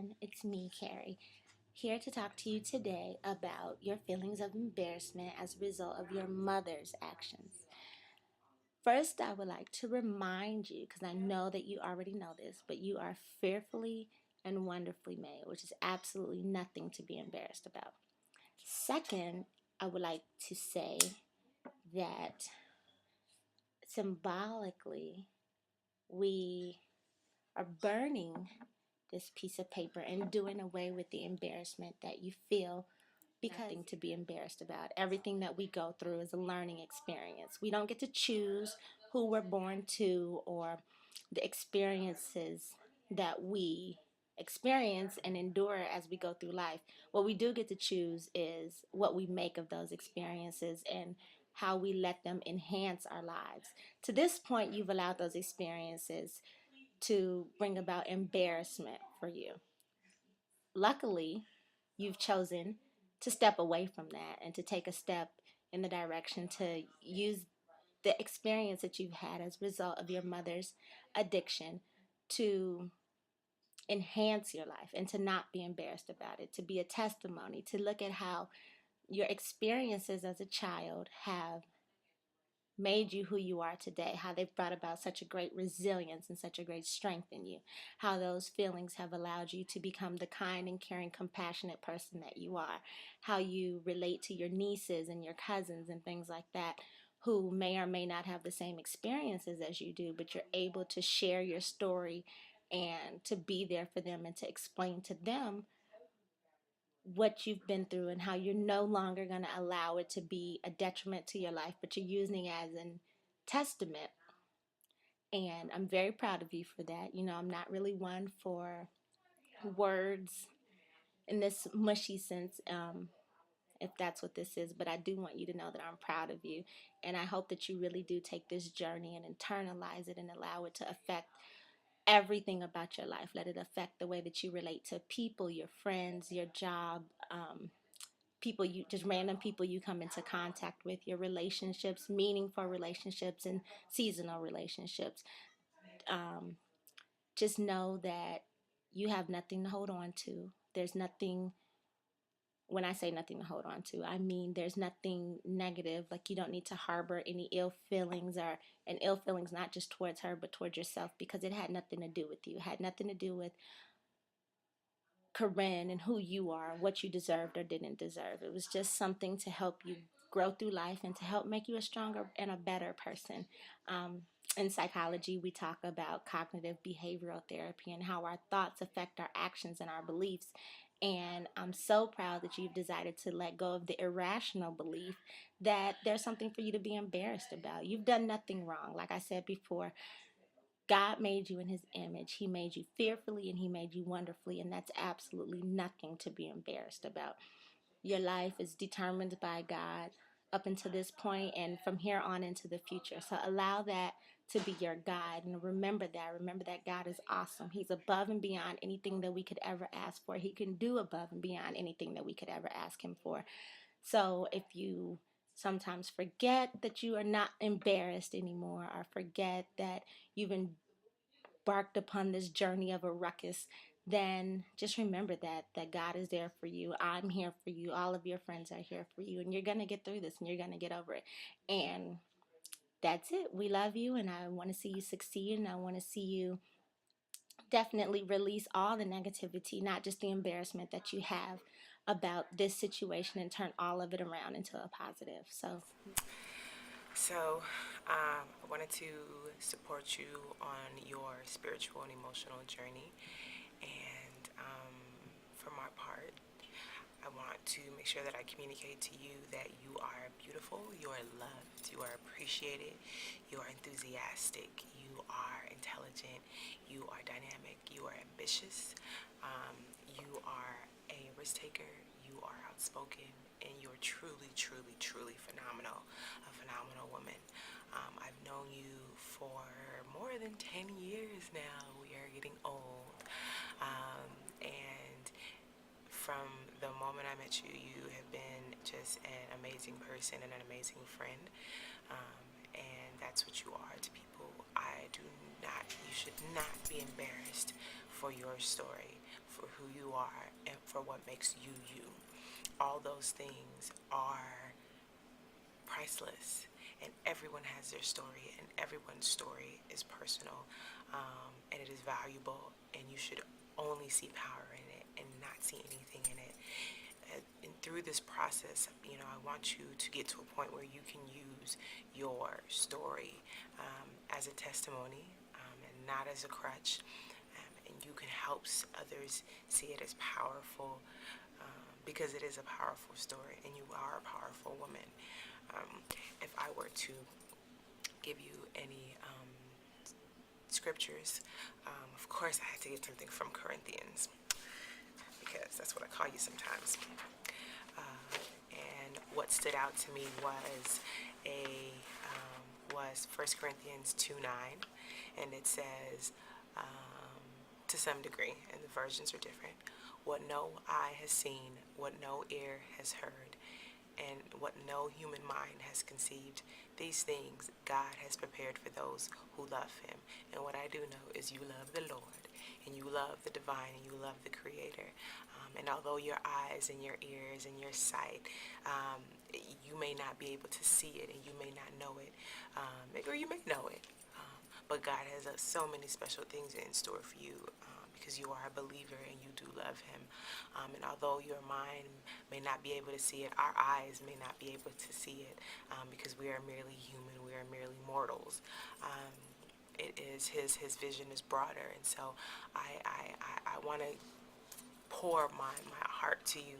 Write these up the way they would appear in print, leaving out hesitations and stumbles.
everyone. It's me, Carrie, here to talk to you today about your feelings of embarrassment as a result of your mother's actions. First, I would like to remind you, because I know that you already know this, but you are fearfully and wonderfully made, which is absolutely nothing to be embarrassed about. Second, I would like to say that symbolically, we are burning this piece of paper and doing away with the embarrassment that you feel because nothing to be embarrassed about. Everything that we go through is a learning experience. We don't get to choose who we're born to or the experiences that we experience and endure as we go through life. What we do get to choose is what we make of those experiences and how we let them enhance our lives. To this point, you've allowed those experiences to bring about embarrassment for you. Luckily, you've chosen to step away from that and to take a step in the direction to use the experience that you've had as a result of your mother's addiction to enhance your life and to not be embarrassed about it, to be a testimony, to look at how your experiences as a child have made you who you are today, how they've brought about such a great resilience and such a great strength in you, how those feelings have allowed you to become the kind and caring, compassionate person that you are, how you relate to your nieces and your cousins and things like that who may or may not have the same experiences as you do, but you're able to share your story and to be there for them and to explain to them what you've been through and how you're no longer going to allow it to be a detriment to your life, but you're using it as an testament. And I'm very proud of you for that. You know, I'm not really one for words in this mushy sense, if that's what this is, but I do want you to know that I'm proud of you. And I hope that you really do take this journey and internalize it and allow it to affect everything about your life. Let it affect the way that you relate to people, your friends, your job, people you just random people you come into contact with, your relationships, meaningful relationships and seasonal relationships. Just know that you have nothing to hold on to. There's nothing, when I say nothing to hold on to, I mean there's nothing negative. Like, you don't need to harbor any ill feelings, or and ill feelings not just towards her but towards yourself, because it had nothing to do with you. It had nothing to do with Corinne and who you are, what you deserved or didn't deserve. It was just something to help you grow through life and to help make you a stronger and a better person. In psychology, we talk about cognitive behavioral therapy and how our thoughts affect our actions and our beliefs. And I'm so proud that you've decided to let go of the irrational belief that there's something for you to be embarrassed about. You've done nothing wrong. Like I said before, God made you in his image. He made you fearfully and he made you wonderfully, and that's absolutely nothing to be embarrassed about. Your life is determined by God up until this point and from here on into the future. So allow that to be your guide, and remember that. Remember that God is awesome. He's above and beyond anything that we could ever ask for. He can do above and beyond anything that we could ever ask him for. So if you sometimes forget that you are not embarrassed anymore, or forget that you've embarked upon this journey of a ruckus, then just remember that God is there for you. I'm here for you. All of your friends are here for you, and you're going to get through this and you're going to get over it. And that's it. We love you, and I want to see you succeed, and I want to see you definitely release all the negativity, not just the embarrassment that you have about this situation, and turn all of it around into a positive. So, I wanted to support you on your spiritual and emotional journey. And for my part, I want to make sure that I communicate to you that you are beautiful, you are loved, you are appreciated, you are enthusiastic, you are intelligent, you are dynamic, you are ambitious, you are a risk taker, you are outspoken, and you're truly, truly, truly phenomenal, a phenomenal woman. I've known you for more than 10 years now. We are getting old. And from the moment I met you, you have been just an amazing person and an amazing friend. And that's what you are to people. You should not be embarrassed for your story, for who you are and for what makes you you. All those things are priceless, and everyone has their story, and everyone's story is personal, and it is valuable, and you should only see power in it and not see anything in it. And through this process, I want you to get to a point where you can use your story as a testimony, and not as a crutch, and you can help others see it as powerful, because it is a powerful story, and you are a powerful woman. If I were to give you any scriptures, of course I had to get something from Corinthians, because that's what I call you sometimes. And what stood out to me was was 1 Corinthians 2:9, and it says, to some degree, and the versions are different, what no eye has seen, what no ear has heard, and what no human mind has conceived, these things God has prepared for those who love him. And what I do know is you love the Lord, and you love the divine, and you love the Creator. And although your eyes and your ears and your sight, you may not be able to see it, and you may not know it, or you may know it, but God has so many special things in store for you, because you are a believer and you do love him. And although your mind may not be able to see it, our eyes may not be able to see it, because we are merely human, we are merely mortals. It is his vision is broader, and so I want to pour my heart to you,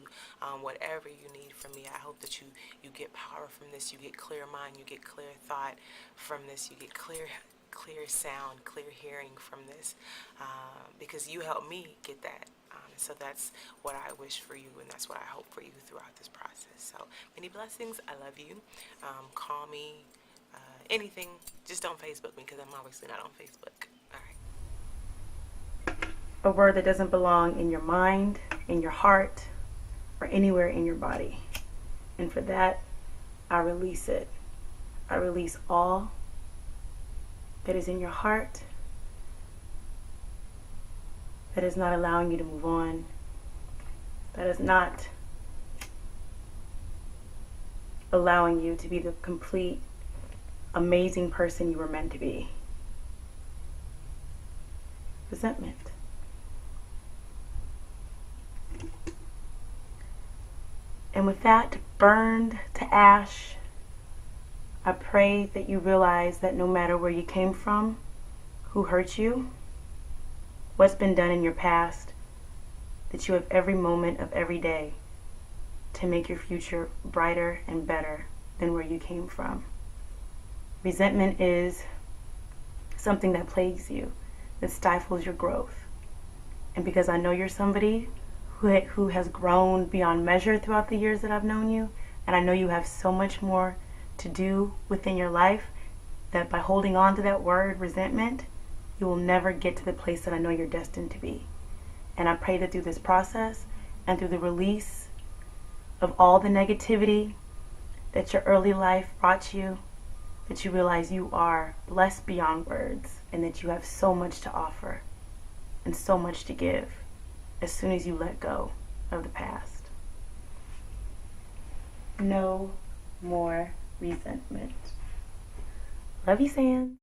whatever you need from me. I hope that you get power from this, you get clear mind, you get clear thought from this, you get clear sound, clear hearing from this, because you helped me get that. So that's what I wish for you, and that's what I hope for you throughout this process. So many blessings. I love you. Call me, anything. Just don't Facebook me, because I'm obviously not on Facebook. All right. A word that doesn't belong in your mind, in your heart, or anywhere in your body. And for that, I release it. I release all that is in your heart that is not allowing you to move on, that is not allowing you to be the complete, amazing person you were meant to be. Resentment. And with that burned to ash, I pray that you realize that no matter where you came from, who hurt you, what's been done in your past, that you have every moment of every day to make your future brighter and better than where you came from. Resentment is something that plagues you, that stifles your growth. And because I know you're somebody who has grown beyond measure throughout the years that I've known you, and I know you have so much more to do within your life, that by holding on to that word, resentment, you will never get to the place that I know you're destined to be. And I pray that through this process and through the release of all the negativity that your early life brought you, that you realize you are blessed beyond words, and that you have so much to offer and so much to give as soon as you let go of the past. No more resentment. Love you, Sam.